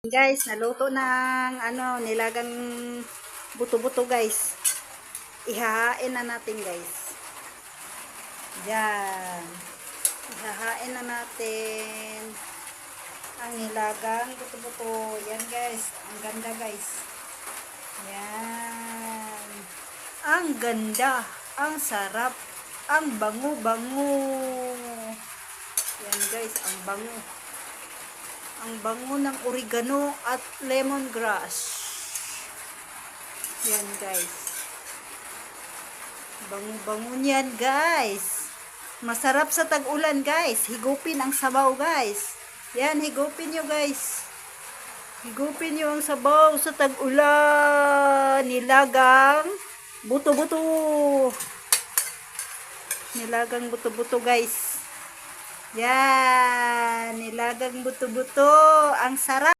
Guys, naluto ng nilagang buto-buto guys. Ihahain na natin guys. Yan. Ihahain na natin ang nilagang buto-buto. Yan guys. Ang ganda guys. Yan. Ang ganda. Ang sarap. Ang bango-bango. Yan guys. Ang bango. Ang bango ng oregano at lemongrass. Yan guys. Bango-bango niyan guys. Masarap sa tag-ulan guys. Higupin ang sabaw guys. Yan, higupin nyo guys. Higupin nyo ang sabaw sa tag-ulan. Nilagang buto-buto. Nilagang buto-buto guys. Yan, nilagang buto-buto. Ang sarap.